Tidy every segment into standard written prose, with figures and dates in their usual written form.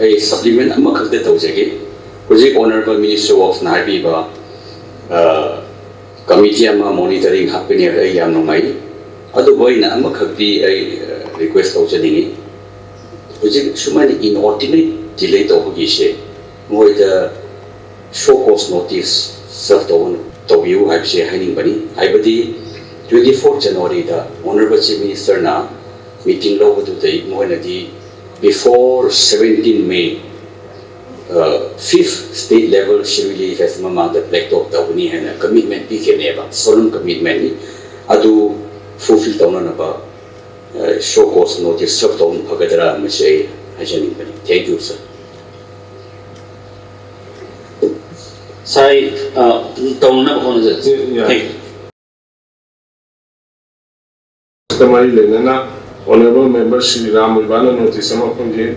a supplement amakakta tawjage project honorable minister of naibiba committee ama monitoring happening ay yam nungai adu boina amakakti ay request tawjani project sumani inordinate delay tawgi she moi the show cause notice serve to view I say hiding bani ibadi 24 January the honorable chief minister na meeting lo to the moinadi before 17 May 5th state level Shivili Festival the Black Dog Tawni and a commitment PKNEVA, solemn commitment adu fulfill down about show cause notice served on Pagadara Mashay Hajaning. Thank you, sir. Sai down na on the Tamari Lenana, honorable member Sri Ram Muibana notice of Punje,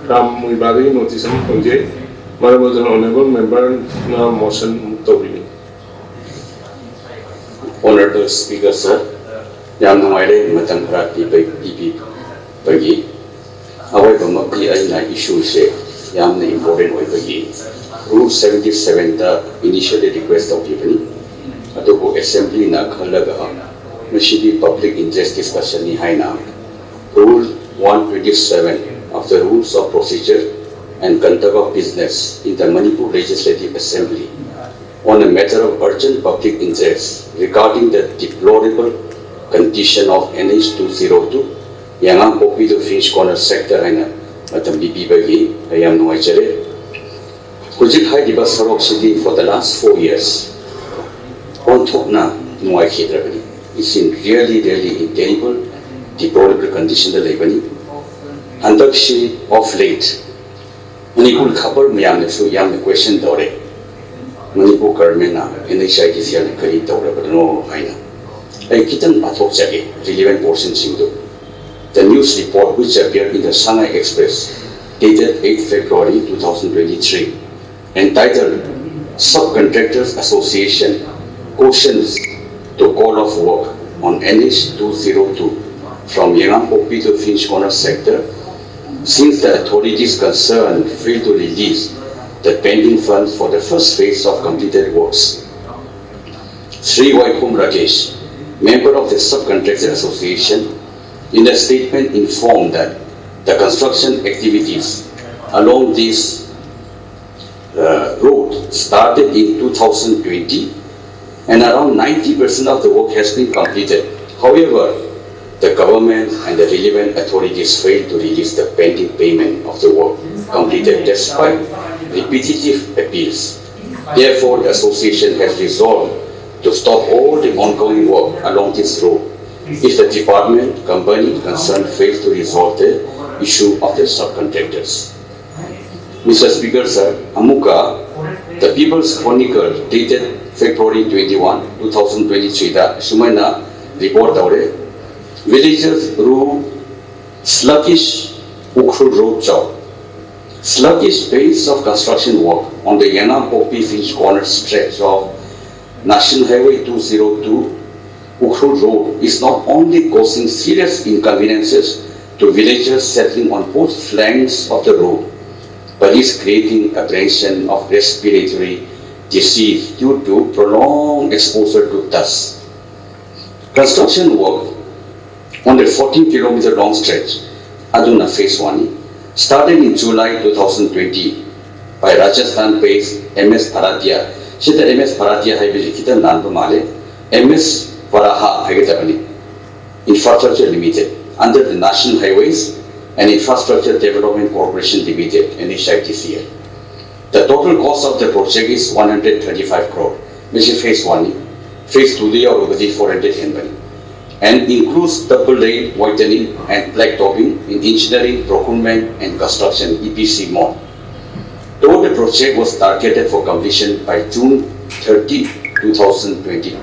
Ram Muibadi notice of Punje, Marabas an honorable member na motion Tobini. Honorable Speaker, sir, Yamayre Matamprati by PP Pagi. However, Maki Aina issue say Yamna important way Pagi. Rule 77 the initially request of Giveni. Adobo Assembly na Kalaga. Mashidi public interest discussion ni haina rule 127 of the rules of procedure and conduct of business in the Manipur Legislative Assembly on a matter of urgent public interest regarding the deplorable condition of NH202 Yaingangpokpi to Finch Corner sector haina matam BP bagi ayam nuaichere Kujik hai diba sarok city for the last 4 years on top na nuai khidrabani is in really terrible, deplorable condition the labani. Handakshi of late, Manipur cover Miam so young question dore. Manipur Karmena, NHITC Kari Dora, but no Haina. A kitten Patok Jagi, relevant portion Sindu. The news report which appeared in the Shanghai Express, dated 8 February 2023, entitled Subcontractors Association Cautions to call off work on NH202 from Yaingangpokpi to Finch Corner sector since the authorities concerned failed to release the pending funds for the first phase of completed works. Sri Vaikum Rakesh, member of the Subcontractor Association, in a statement informed that the construction activities along this road started in 2020 and around 90% of the work has been completed. However, the government and the relevant authorities failed to release the pending payment of the work completed despite repetitive appeals. Therefore, the association has resolved to stop all the ongoing work along this road if the department, company concerned fails to resolve the issue of the subcontractors. Mr. Speaker, sir, Amuka, the People's Chronicle dated February 21, 2023, the Shumana report aure villagers rule sluggish Ukhrul Road job. Sluggish pace of construction work on the Yaingangpokpi Finch Corner stretch of National Highway 202 Ukhrul Road is not only causing serious inconveniences to villagers settling on both flanks of the road, but is creating apprehension of respiratory disease due to prolonged exposure to dust. Construction work on the 14-kilometer long stretch, Aduna Phase 1, started in July 2020 by Rajasthan-based MS Bharatia. Shita MS Bharatia Highway kita nan pamale MS Varaha Highway Infrastructure Limited under the National Highways and Infrastructure Development Corporation Limited (NHITCL). The total cost of the project is 135 crore, which is Phase 1. Phase 2 they are already 410 million, and includes double laid whitening and black topping in engineering, procurement, and construction (EPC) mode. Though the project was targeted for completion by June 30, 2022,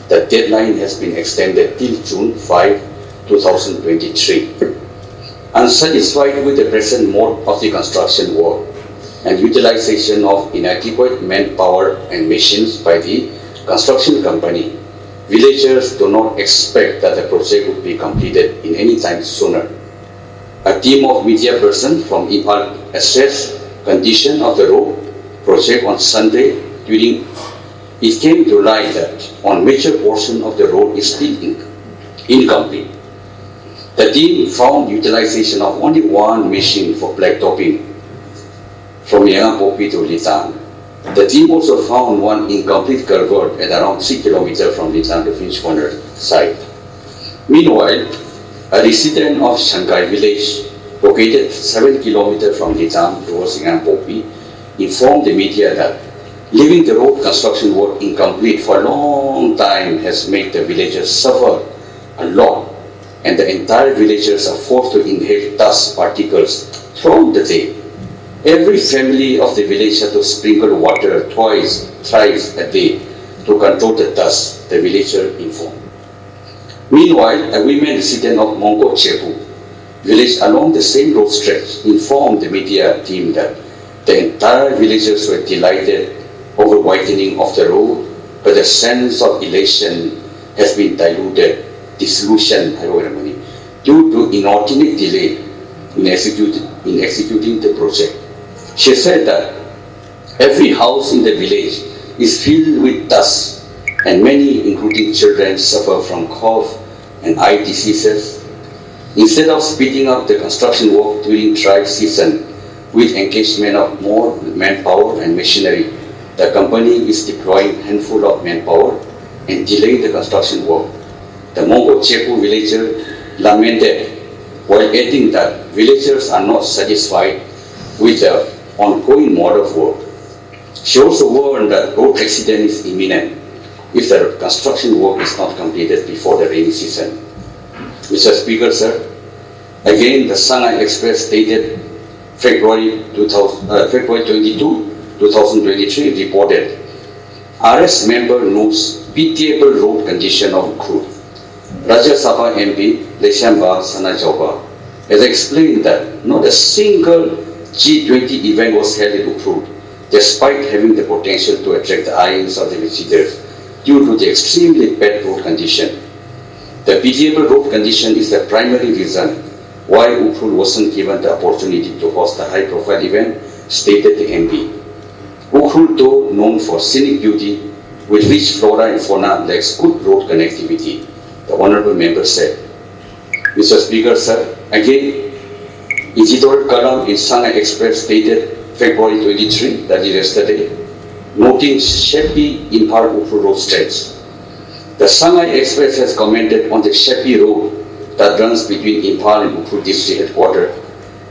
the deadline has been extended till June 5, 2023. Unsatisfied with the present mode of the construction work and utilization of inadequate manpower and machines by the construction company, villagers do not expect that the project would be completed in any time sooner. A team of media persons from Imphal assessed condition of the road project on Sunday. During it came to light that on major portion of the road is still incomplete. The team found utilization of only one machine for blacktopping from Yaingangpokpi to Litang. The team also found one incomplete culvert at around 3 kilometers from Litang to Finch Corner site. Meanwhile, a resident of Shanghai village, located 7 kilometers from Litang towards Yaingangpokpi, informed the media that leaving the road construction work incomplete for a long time has made the villagers suffer a lot, and the entire villagers are forced to inhale dust particles throughout the day. Every family of the village had to sprinkle water thrice a day to control the dust, the villager informed. Meanwhile, a women resident of Yaingangpokpi village along the same road stretch informed the media team that the entire villagers were delighted over widening of the road, but the sense of elation has been disillusion due to inordinate delay in executing the project. She said that every house in the village is filled with dust, and many, including children, suffer from cough and eye diseases. Instead of speeding up the construction work during dry season with engagement of more manpower and machinery, the company is deploying a handful of manpower and delaying the construction work. The Yaingangpokpi villager lamented while adding that villagers are not satisfied with the ongoing mode of work. She also warned that road accident is imminent if the construction work is not completed before the rainy season. Mr. Speaker, sir, again the Shanghai Express dated February 22, 2023 reported, RS member notes pitiable road condition of Ukhrul. Rajya Sabha MP Leshamba Sanajauba has explained that not a single G20 event was held in Ukhrul, despite having the potential to attract the eyes of the visitors due to the extremely bad road condition. The pitiable road condition is the primary reason why Ukhrul wasn't given the opportunity to host the high-profile event, stated the MP. Ukhrul, though known for scenic beauty, with rich flora and fauna, lacks good road connectivity, the Honourable Member said. Mr. Speaker, sir, again, Isidore Kalam in Shanghai Express dated February 23, that is yesterday, noting shabby Imphal Ukhrul road stretch. The Shanghai Express has commented on the shabby road that runs between Imphal and Ukhrul district headquarters,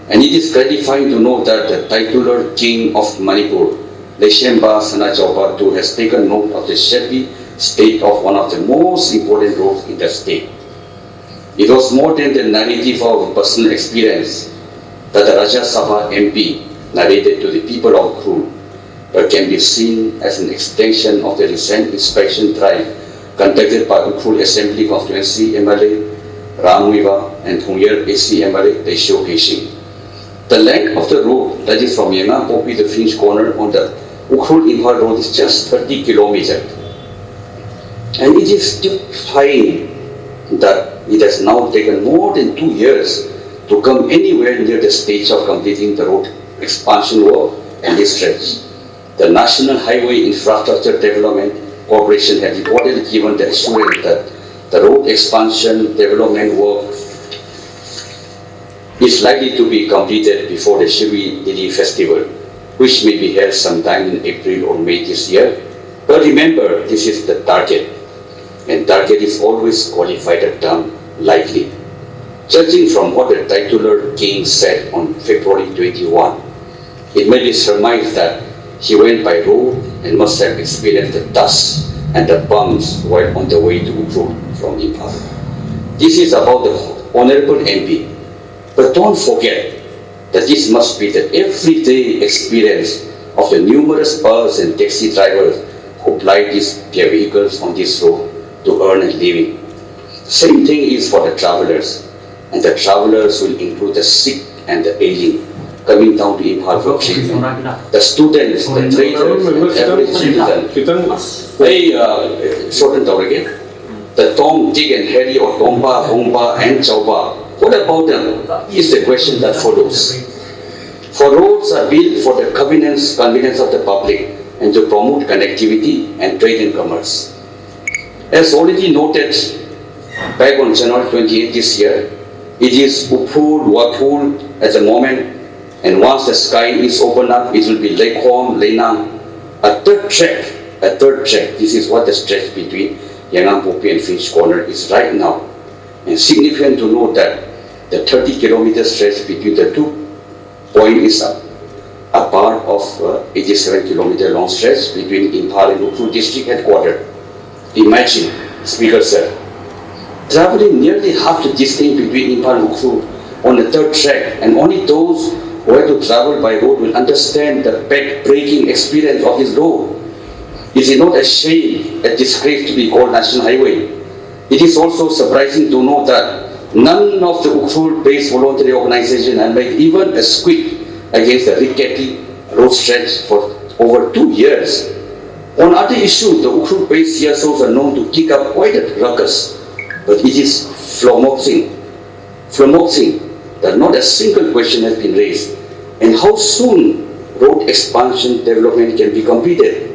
and it is gratifying to know that the titular king of Manipur, Leshamba Sanajauba too, has taken note of the shabby state of one of the most important roads in the state. It was more than the narrative of personal experience that the Rajya Sabha MP narrated to the people of Ukhrul, but can be seen as an extension of the recent inspection drive conducted by Ukhrul Assembly Constituency MLA Ramuiva and Thongyer AC MLA Desho Heshing. The length of the road, that is from Yaingangpokpi to Finch Corner on the Ukhrul Imphal road, is just 30 kilometers. And it is stupefying that it has now taken more than 2 years to come anywhere near the stage of completing the road expansion work and this stretch. The National Highway Infrastructure Development Corporation had reportedly given the assurance that the road expansion development work is likely to be completed before the Shri Dili festival, which may be held sometime in April or May this year. But remember, this is the target, and target is always qualified a term likely. Judging from what the titular king said on February 21, it may be surmised that he went by road and must have experienced the dust and the bumps while on the way to Ukhrul from Imphal. This is about the Honourable MP, but don't forget that this must be the everyday experience of the numerous bus and taxi drivers who ply their vehicles on this road to earn a living. Same thing is for the travellers, and the travellers will include the sick and the ailing coming down to Imphal for treatment. The students, the traders, and every citizen. Shorten down again. The Tom, Dick and Harry or Tomba, Hongba and Chauba. What about them is the question that follows. For roads are built for the convenience of the public and to promote connectivity and trade and commerce. As already noted back on January 28 this year, it is Ukhrul at the moment, and once the sky is opened up, it will be Lekhom, Lenang, a third track. This is what the stretch between Yaingangpokpi and Finch Corner is right now. And significant to note that the 30-kilometer stretch between the two points is a part of 87-kilometer long stretch between Imphal and Ukhrul district headquarters. Imagine, Speaker Sir, traveling nearly half the distance between Imphal and Ukhrul on the third track, and only those who have to travel by road will understand the back-breaking experience of this road. Is it not a shame, a disgrace to be called National Highway? It is also surprising to know that none of the Ukhrul-based voluntary organization have made even a squeak against the rickety road stretch for over 2 years. On other issues, the Ukhrul-based CSOs are known to kick up quite a ruckus, but it is flummoxing that not a single question has been raised, and how soon road expansion development can be completed.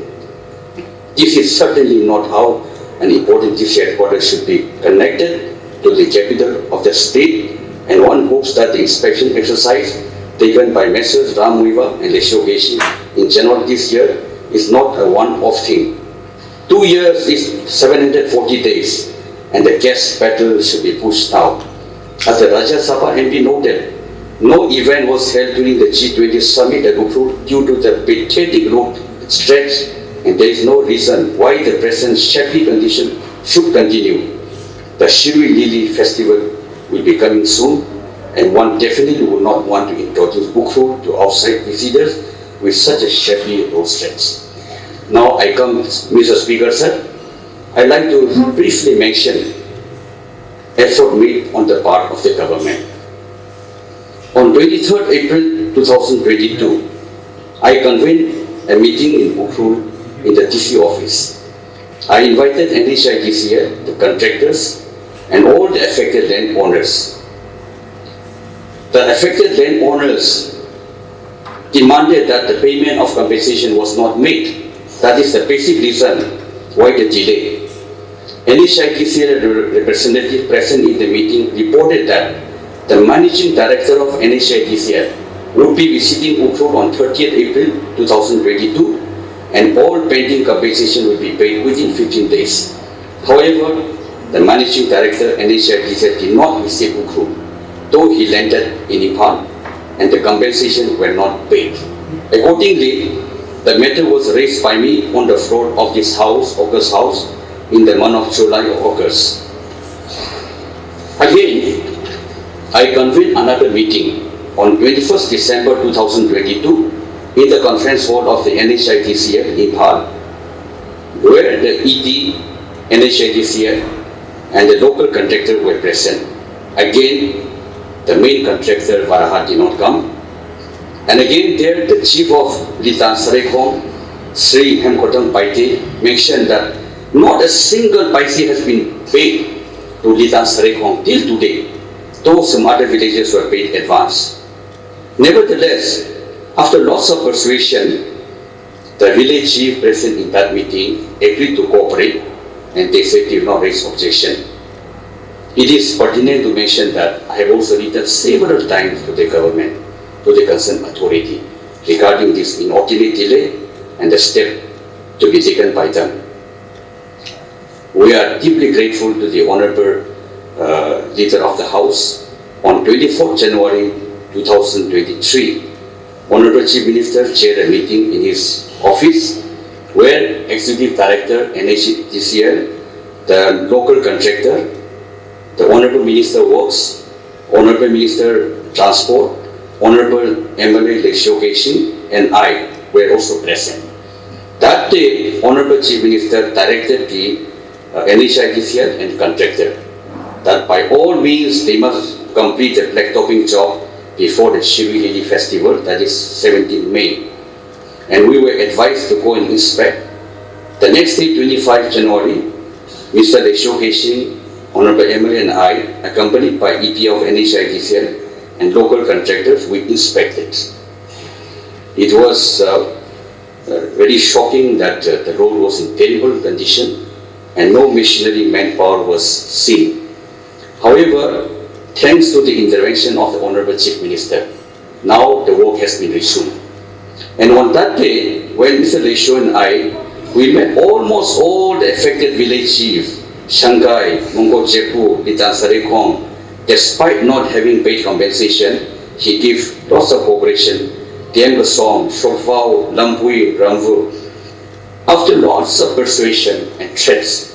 This is certainly not how an important district headquarters should be connected to the capital of the state, and one hopes that the inspection exercise taken by Messrs. Ram Muiva and Lesho Geshi in January this year is not a one-off thing. 2 years is 740 days, and the gas pedal should be pushed now. As the Rajya Sabha MP noted, no event was held during the G20 summit at Ukhrul due to the pathetic road stretch, and there is no reason why the present shaky condition should continue. The Shirui Lili festival will be coming soon, and one definitely would not want to introduce Ukhrul to outside visitors with such a shabby road stretch. Now I come, Mr. Speaker Sir, I'd like to briefly mention effort made on the part of the government. On 23rd April 2022, I convened a meeting in Ukhrul in the DC office. I invited NHIDCL, the contractors, and all the affected landowners. The affected landowners demanded that the payment of compensation was not made. That is the basic reason why the delay. NHIDCL representative present in the meeting reported that the managing director of NHIDCL would be visiting Ukhrul on 30th April 2022, and all pending compensation will be paid within 15 days. However, the managing director NHIDCL did not visit Ukhrul, though he landed in Imphal, and the compensation were not paid. Accordingly, the matter was raised by me on the floor of this house, August House, in the month of July or August. Again, I convened another meeting on 21st December 2022 in the conference hall of the NHIDCL in Imphal, where the ED, NHIDCL, and the local contractor were present. Again, the main contractor Varahat did not come. And again there, the chief of Litan Sarekhong, Sri Hemkotang Paite, mentioned that not a single paise has been paid to Litan Sarekhong till today, though some other villages were paid advance. Nevertheless, after lots of persuasion, the village chief present in that meeting agreed to cooperate, and they said they will not raise objection. It is pertinent to mention that I have also written several times to the government, to the concerned authority, regarding this inordinate delay and the step to be taken by them. We are deeply grateful to the Honorable Leader of the House. On 24th January 2023, Honorable Chief Minister chaired a meeting in his office where Executive Director NHIDCL, the local contractor, the Honorable Minister Works, Honorable Minister Transport, Honorable MLA Ukhrul, and I were also present. That day, Honorable Chief Minister directed the NHIDCL and contractor that by all means they must complete the blacktopping job before the Shirui Lili festival, that is 17 May. And we were advised to go and inspect. The next day, 25 January, Mr. Lesho, Honorable MLA and I, accompanied by EP of NHIDCL and local contractors, we inspected. it was very shocking that the road was in terrible condition and no machinery manpower was seen. However, thanks to the intervention of the Honorable Chief Minister, now the work has been resumed. And on that day, when Mr. Lesho and I, we met almost all the affected village chiefs, Shanghai, Mongkok Jepu, Litan Sarekong. Despite not having paid compensation, he gave lots of cooperation. Diem Basong, Shofao, Lampui, Ramvu. After lots of persuasion and threats,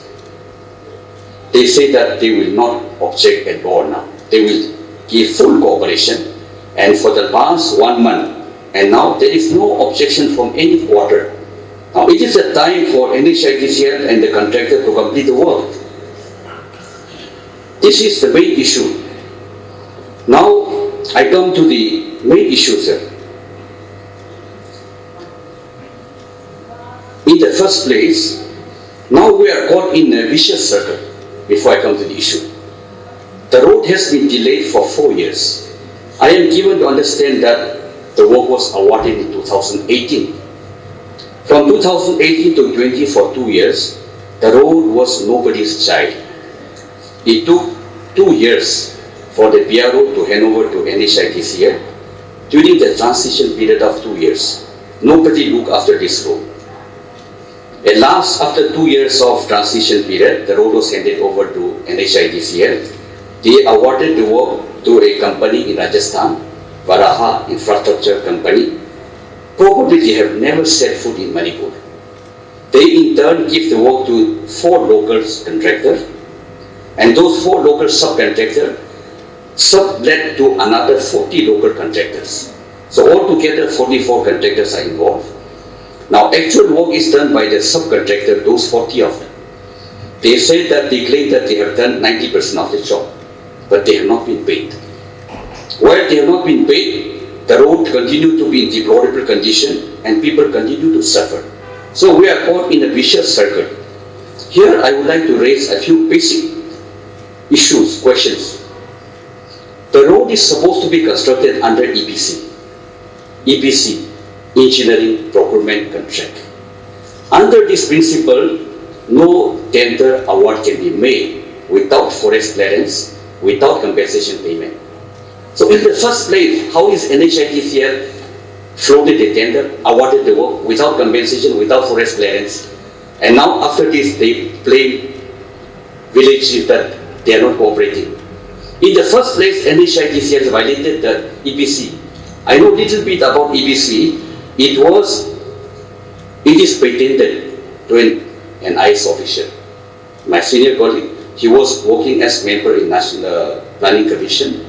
they say that they will not object at all now. They will give full cooperation. And for the past 1 month, and now there is no objection from any quarter. Now it is a time for NHIDCL and the contractor to complete the work. This is the main issue. Now I come to the main issue, sir. In the first place, now we are caught in a vicious circle before I come to the issue. The road has been delayed for 4 years. I am given to understand that the work was awarded in 2018. From 2018 to 20 for 2 years, the road was nobody's child. It took 2 years for the PRO to hand over to NHIDCL. During the transition period of 2 years, nobody looked after this road. At last, after 2 years of transition period, the road was handed over to NHIDCL. They awarded the work to a company in Rajasthan, Varaha Infrastructure Company. Probably they have never set foot in Manipur. They in turn give the work to 4 local contractors, and those 4 local subcontractors sublet to another 40 local contractors. So altogether 44 contractors are involved. Now actual work is done by the subcontractor, those 40 of them. They say that they claim that they have done 90% of the job, but they have not been paid. While they have not been paid, the road continued to be in deplorable condition and people continue to suffer. So we are caught in a vicious circle. Here I would like to raise a few basic issues, questions. The road is supposed to be constructed under EPC. EPC, Engineering Procurement Contract. Under this principle, no tender award can be made without forest clearance, without compensation payment. So in the first place, how is NHIDCL floated the tender, awarded the work without compensation, without forest clearance, and now after this they blame village chief that they are not cooperating. In the first place, NHIDCL violated the EPC. I know little bit about EPC. It is patented to an IS official. My senior colleague, he was working as member in National Planning Commission.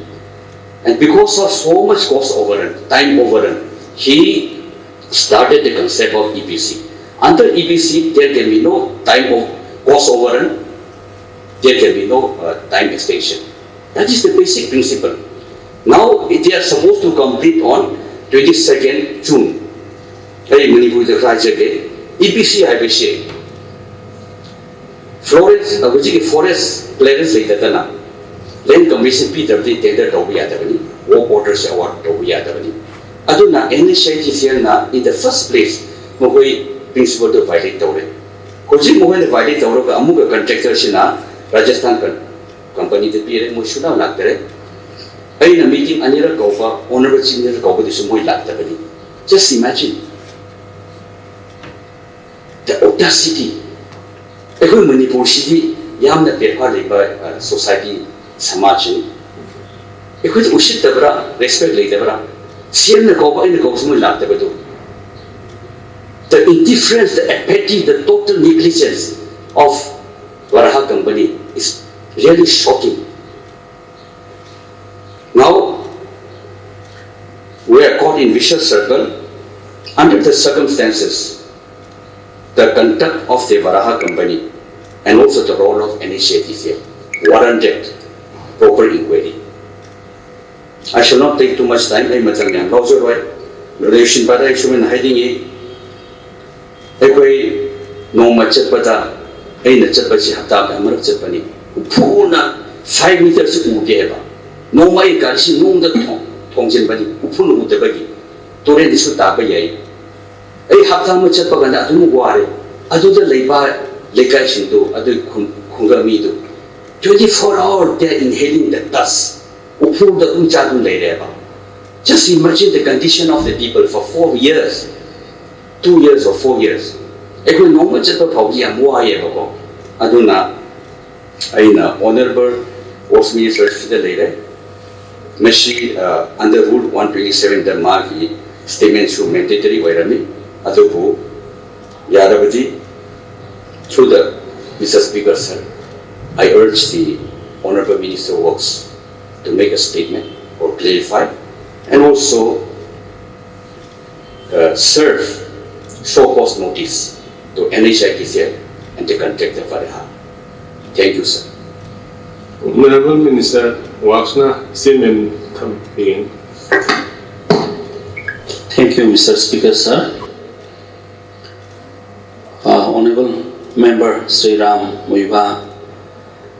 And because of so much cost overrun, time overrun, he started the concept of EPC. Under EPC, there can be no time of cost overrun, there can be no time extension. That is the basic principle. Now, they are supposed to complete on 22nd June. Manipur EPC I forest clearance later. Land Commission Peter tender to work orders award to Aduna NHIDCL na in the first place, Mogoi principle to violate Tore. Koji Mohan violate Toro Amuga contractor Shina, Rajasthan company the period Mushuna Lactere. In a meeting, Anira Gopa, Honorable Chief Minister Gopa, the Sumoy Lactabani. Just imagine the audacity. Every Manipur city, Yam the DIPR society. Samaj, if we ushit the bra, respect like the bra, see in the Gopa in the Gosmo Lactabado. The indifference, the apathy, the total negligence of Varaha company is really shocking. Now, we are caught in vicious circle. Under the circumstances, the conduct of the Varaha company and also the role of NHIDCL warranted proper inquiry. I shall not take too much time. I am relation para instrument hiding it. No much pata, a chapati hataka, Marchapani, Puna 5 meters Udeva. No my garsi, no the Tongjin Badi, Upun Udebagi. turen isu taba yai ai hapta ma chat paganda adu ware adu da leiba lekai sindu adu khungami du 24 hours they are inhaling the dust upur da chadu leireba. Just imagine the condition of the people for 4 years, 2 years or 4 years. Ekoi normal chat pa phauji am waye ba aduna aina honorable Works Minister sida leire Mashi under Rule 127 the Marki statement should mandatory wairami adubu yarabadi through the Mr. Speaker sir, I urge the Honorable Minister of Works to make a statement or clarify and also serve show cause notice to NHIDCL and the contractor for the harm. Thank you, sir. Honorable Minister, Waxna statement begin. Thank you, Mr. Speaker, sir. Honorable Member Sri Ram Muiba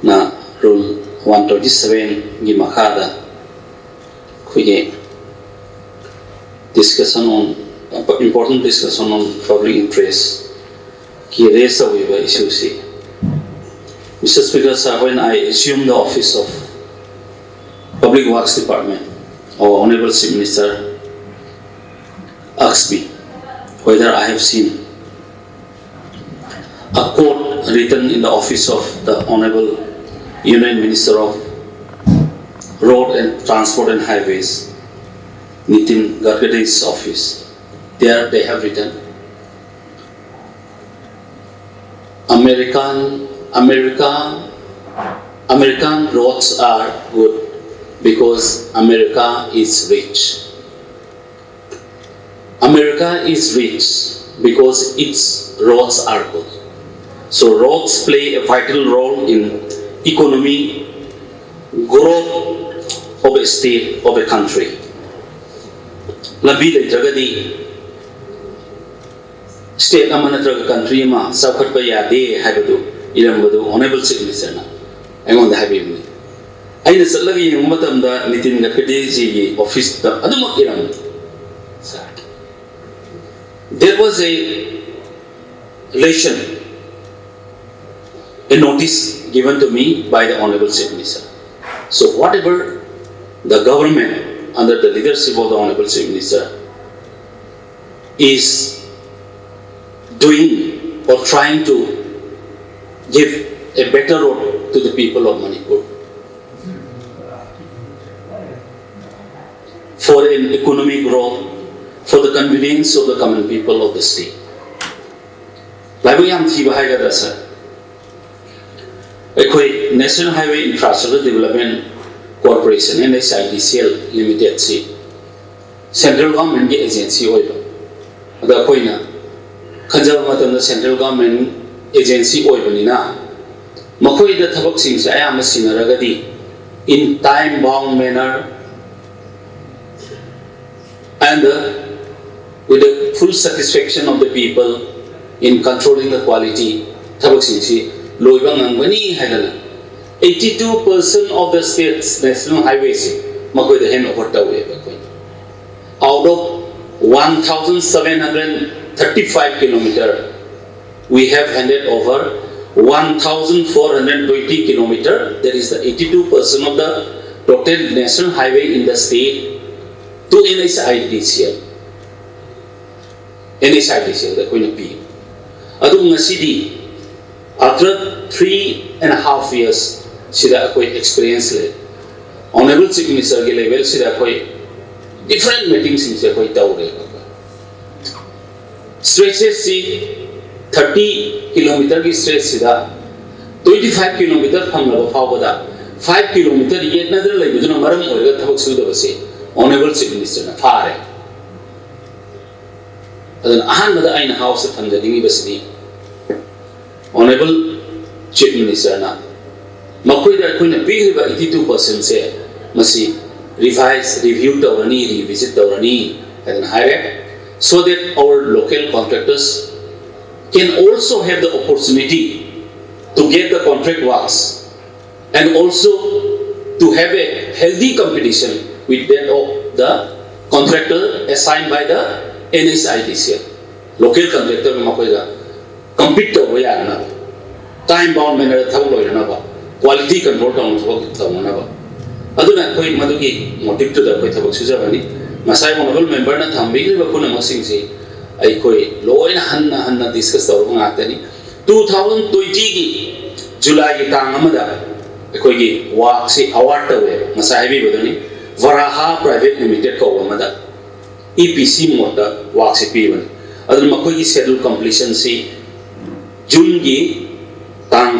na Rule 127 gi makhada kuye discussion on important discussion on public interest ki raise away issues. Mr. Speaker, sir, when I assumed the office of Public Works Department, our Honorable Chief Minister asked me whether I have seen a quote written in the office of the Honorable Union Minister of Road and Transport and Highways, Nitin Gadkari's office. There they have written, American roads are good because America is rich. America is rich because its roads are good. So roads play a vital role in economy, growth of a state, of a country. Lambi le jagadi state amanatraga country ma sakhat pa yade habadu ilambadu Honorable Chief Minister na angon da habibni aina sallagi ummatam da Nitin Gadkari ji office da adumak iram sir. There was a relation, a notice given to me by the Honorable Chief Minister. So whatever the government under the leadership of the Honorable Chief Minister is doing or trying to give a better road to the people of Manipur for an economic growth, for the convenience of the common people of the state. Sir. National Highway Infrastructure Development Corporation NHIDCL Limited si Central Government ki agency oiba. Ada koina khanjab matam da Central Government agency oiba ni na makoi da thabak sing sa ayam sinaragadi in time bound manner and with the full satisfaction of the people in controlling the quality thabak sing si loiba ngangani haidana 82% of the state's national highways makoi da hand over tawe ba koi out of 1735 kilometer we have handed over 1420 kilometer, that is the 82% of the total national highway in the state to NHIDCL the Queen P. Adu ngasidi after 3.5 years sida koi experience le Honorable Chief Minister ke level sida koi different meetings sida koi tawre stretches see 30 kilometer ki stretch sida 25 kilometer phamlaba phawada 5 kilometer yet nadar laibuduna maram oiga thabak suda base Honorable Chief Minister na fare adan ahan mada aina house thamjadingi basni Honorable Chief Minister na makoi da koina bigriba 82% se masi revise review tawrani revisit tawrani adan hire so that our local contractors can also have the opportunity to get the contract works and also to have a healthy competition with that of the contractor assigned by the NHIDCL. Local contractor compete over yana. Time bound manner of quality control town. Aduna koi madugi motive to the Koitabo Suzavani, Masai Honorable Member Natambi, Bakuna Masingsi, I koi low in Hanna discussed the Atani. 2020 July Tangamada, a koi walk say award away, Masai Badani, Varaha Private Limited Kawamada, EPC motor walks a pivan. Other Makoi schedule completion say June Tang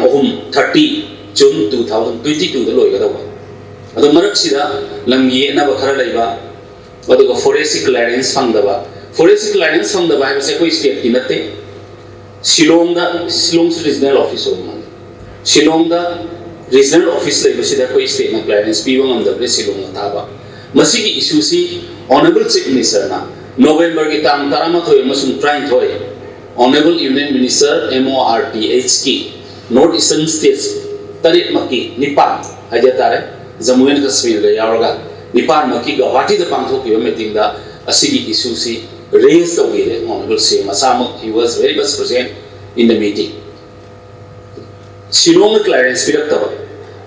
30 June 2022 the Loyada. The Maraksida, Langi, Nabakara Leva, or the forest clearance from the forest clearance from the Bible state in a day. Shillong's regional office of man. Shillong the regional office labor state of clearance, people on the Shillong Taba. Masiki Isusi, Honorable Chief Minister, November Gitam Taramato Emerson trying to Honorable Union Minister MORTHK, Northeastern States, Tarit Maki, Nipan, Ajatare. Jammu and Kashmir Yaroga, Nipan Maki, Gawati the Pangtoki meeting the Asigi Isusi raised the way, Honorable Same Masamo, he was very much present in the meeting. Shillong Clarence Piratava.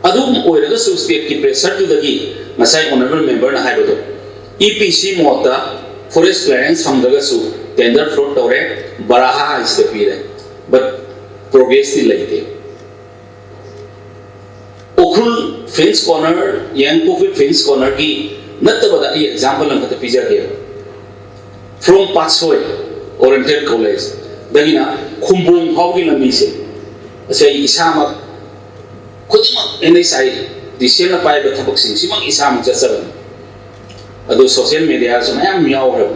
Adum Oiraga State keep pressure to the Gi, Masai Honorable Member Nahabodo. EPC Mota, Forest Clarence from the Gasu, Tender Float Tore, Baraha is the period, but progress still like that. Ukhrul Finch Corner, Yaingangpokpi Finch Corner ki natabada example ang kata pizza here. From Patsoi Oriental College, dagina kumbung hawgi na mission. Kasi isama kutima NSI di siya na pay batabaksing simang isama jasaban. Ado social media sa mayam miyaw.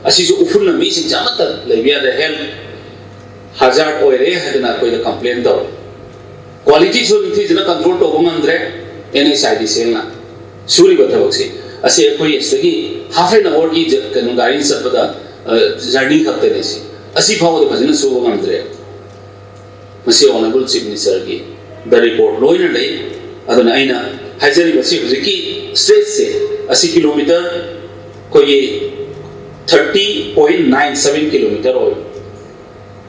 Asi so Ukhrul na mission jamata labia the health hazard oire hadana ko the complaint daw. Quality so increase na control to gumandre NHIDCL na suri batabaksi ase koi estagi half an hour ki kanu gari sabada journey khapte nesi asi phawo de bhajana so gumandre masi Honorable Chief Minister ki the report loina dai adana aina hajari basi hujiki straight se 80 kilometer koi 30.97 kilometer oil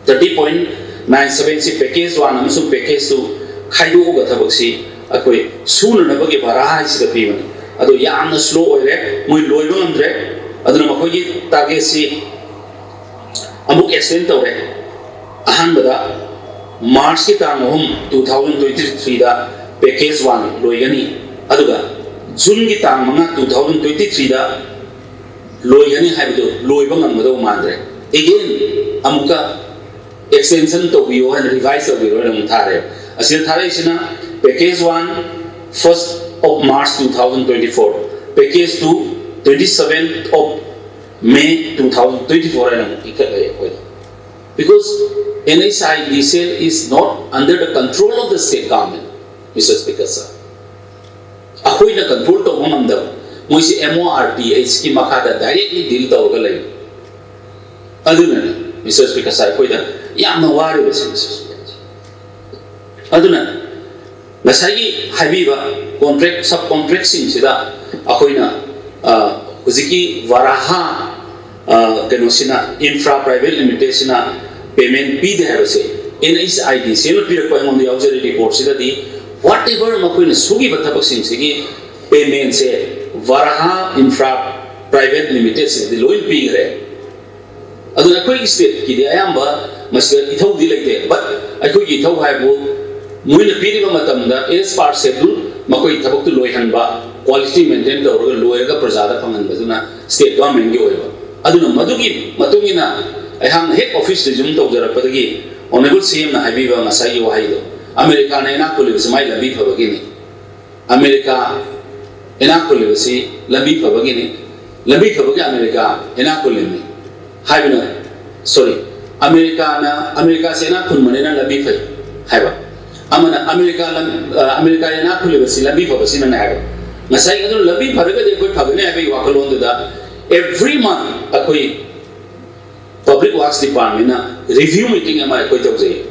30.97 se package 1 amsung package 2 Kaidu Gataboxi, a quay sooner never give a rise to the people. Ado Yam slow oil, muy loyal andre, Adamakoyi Tagesi Amuk Extentore, Ahanbada, March Kitang 2023, the package 1, Loyani, Aduga, June Gitang 2023, the Loyani Habido, Loyang Mado Mandre. Again, Amuka extension to Vio and revise of Vio and Tare. Asil Thare Isina, Package 1, 1st of March 2024, Package 2, 27th of May 2024. Because NHIDCL is not under the control of the state government, Mr. Speaker, sir. Ako na control to Homanda, Moisi MORTHK Makada directly deal to Ogalay. Aduna, Mr. Speaker, sir, ako na Yamawari was Mr. Speaker. Aduna, Nasai Habiba, contract, subcontracting Sida, Akoina, Uziki, Varaha, Kenosina, Infra Private Limitation, Payment P. The Havase, NHID, same period on the auxiliary report, Sida, whatever Makuina Sugi Batabaxing Sigi, payment say, Varaha Infra Private Limitation, the low in P. Aduna quick state, Kidi Ayamba, must get it out like that, but I could get out. Muina piri ba matamda is part schedule makoi thabak tu loihan ba quality maintain to loiga prajada phangan baduna state government gi oiba aduna madugi matungina ahang head office resume to jarapadagi honorable CM na habiba masai wahai do America na ina kulib samai labi phabagini America ina kulib si labi phabagini labi phabagi America ina kulib haibina sorry America se ina kun manena labi phai haiba Amana America na khuli basi labi phabasi na naga ngasai adu labi phabaga de koi phabane abai wakalon da every month akoi public works department na review meeting ama koi tawje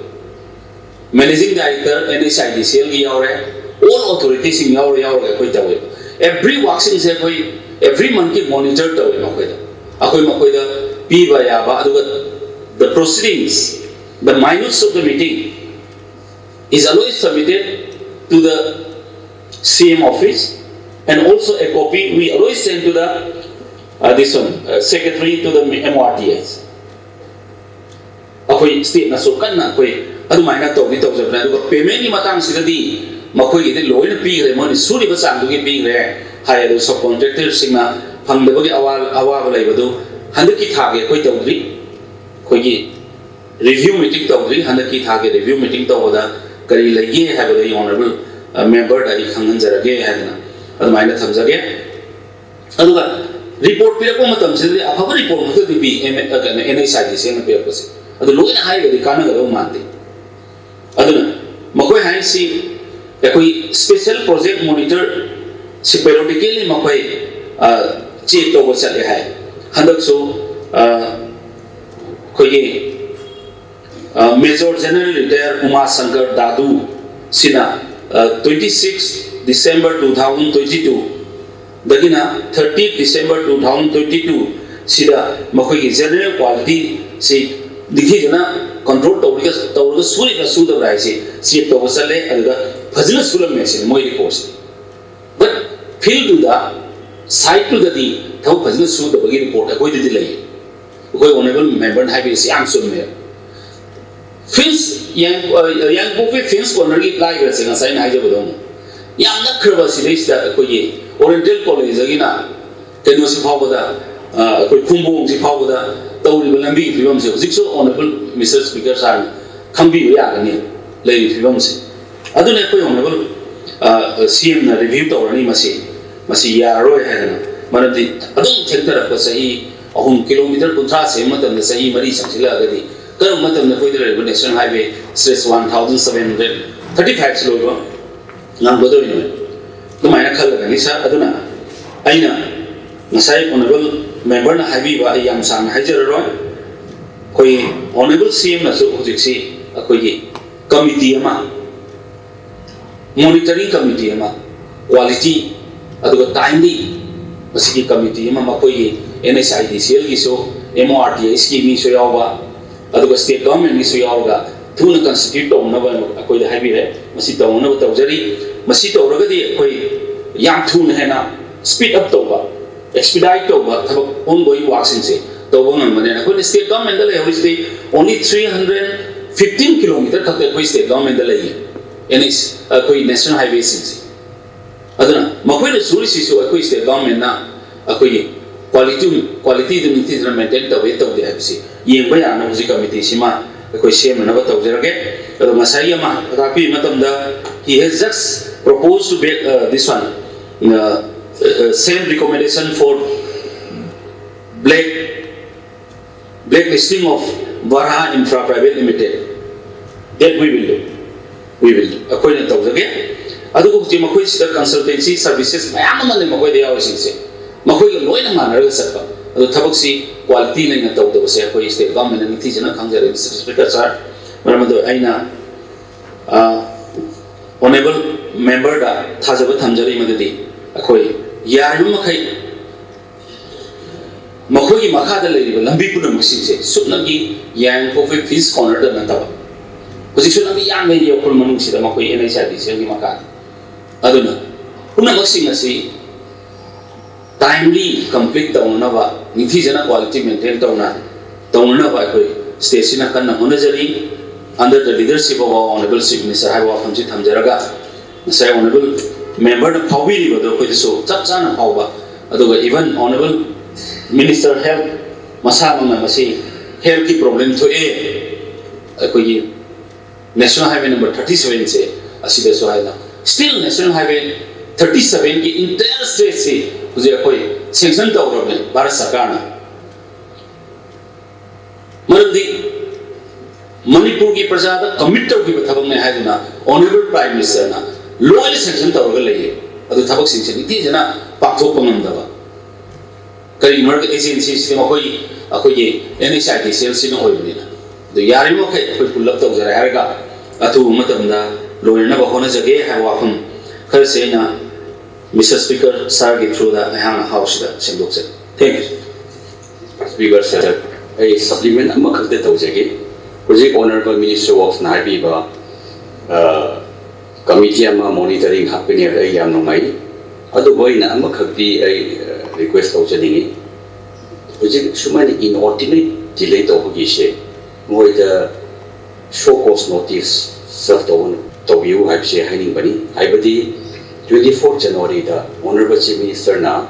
managing director NHIDCL gi yaure all authorities in yaure koi tawje every works in se koi every month ki monitor tawi makoida akoi makoida piba yaba aduga the proceedings the minutes of the meeting is always submitted to the CM office, and also a copy we always send to the secretary to the MRTS. Akoi state na so kan na akoi adu maina to ni to jabna adu payment ni matang sidadi makoi ide loin pi gre moni suri ba sang du gi pi gre hai adu subcontractor singna phang de bagi awal lai badu handaki thage koi tawri koi gi review meeting tawri handaki thage review meeting tawada kari lagi hai badu honorable member da I khangan jarage hai na adu maina thamjage adu ga report pi ko matam sidadi afaba report ma to bi NHID se na pe ko se adu loina hai ga kana ga mante aduna makoi hai si ekoi special project monitor si periodically makoi check to go chale hai handak so koi Major General Retired Umar Shankar Dadu sina 26 December 2022 dagina 30 December 2022 sida makoi general quality si dikhi jana control tawriga suri ka suda rai si check to go chale aduga phajna sulam me si moi reports but field to the site to the thau phajna suda bagi report akoi didi lai akoi honorable member hai bi si am sum me Finch Yaingangpokpi Finch Corner ki apply kare se ngasai na haja bodong yam na khirba si dei sta akoi ye Oriental College agina keno si phau boda akoi khungbong si phau boda tawri ba lambi phibam se hojik so honorable Mr. Speaker sir khambi ya gani lei phibam se adune akoi honorable CM na review tawrani masi ya roi hai na manadi adum thektar ko sahi 3 kilometer kuntra se matam na sahi mari sangsila agadi karam matam na koidra National Highway NH202 kilometer nang bodo ni to maina khal gani sir aduna aina ngasai honorable member na highway ba yam sang hajar roi koi honorable CM na so hojik si akoi committee ama monitoring committee ama quality aduga timely masiki committee ama makoi NHIDCL ki so MRTS ki mi so yawa aduga state government ni so yawa thuna constitute to na ba akoi da highway re masi to na ba tawjari masi to ragadi akoi yam thuna hena speed up to ba expedite to ba thab ongoing works in se to ba ngam ne akoi state government da le hoise only 315 kilometer thak akoi state government da le NH akoi national highway sin se aduna makoi na suri si so akoi state government na akoi quality the meeting maintain to way to the FC yeng ba ya na music committee sima akoi sem na ba to jarage ado masai ma rapi matam da he has just proposed to this one same recommendation for blacklisting of Varha Infra Private Limited that we will do akoi na to jarage ado ko ti makoi sida consultancy services mayam ma le makoi de yaw sin se makoi loina manara sakpa ado thabak si quality na taw do se akoi state government ni thijana khangjare Mr. Speaker sir maramado aina honorable member da thajaba thamjari madadi akoi yaru makai makoi gi makha da leiriba lambi puna musin se supna gi Yaingangpokpi Finch Corner da na tawa position ami yang mai Ukhrul manung sida makoi NHID se gi makha aduna puna maksing asi timely complete tawna ba nithi jana quality maintain tawna ba koi station kan na honajari under the leadership of our honorable chief minister haiwa famji thamjaraga sai honorable member na phawbi ri bodo koi so chap chana phawba aduga even honorable minister health masa na masi health ki problem to koi national highway number 37 se asida so haina still national highway 37 की entire state से मुझे कोई sanction तो हो रहा है भारत सरकार ने मरदी मणिपुर की प्रजा का commit तो की बथबंग ने है ना honorable prime minister ना लोअर sanction तो हो रहा है अदु थबक sanction इतनी जना पाक्थो पंगम दबा करी मर्ग agency से कोई ये NHIDCL से न होई बनी ना तो यारी में कोई पुल्लप तो जरा यार का अथु मतलब ना लोअर ना बहोना जगह है वाफम खर से ना Mr. Speaker, sir, get through the House. Thank you. Speaker, sir, a supplement amakak de taujagi. Project Honorable Minister of Naibiba Committee ama monitoring happening at ayam nomai. Ado boy na amakak di ay request taujani. Project shumani inordinate delay taugishe. Mo the show cause notice serve to you have she hiding bani. I body 24 January the Honorable Chief Minister na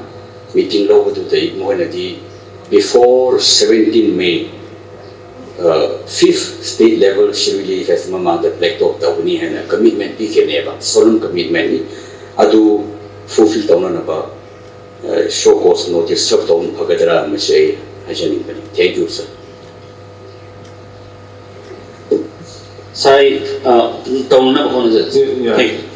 meeting law to the Mohanadi before 17 May 5th state level Shivili Festival the Black Dog Tawni and a commitment PKNEVA solemn commitment ni adu fulfill down about show cause notice serve down Pagadara Mashay Hajaning bani. Thank you, sir. Sai, tahu na apa kau nak? Yeah. Thank you.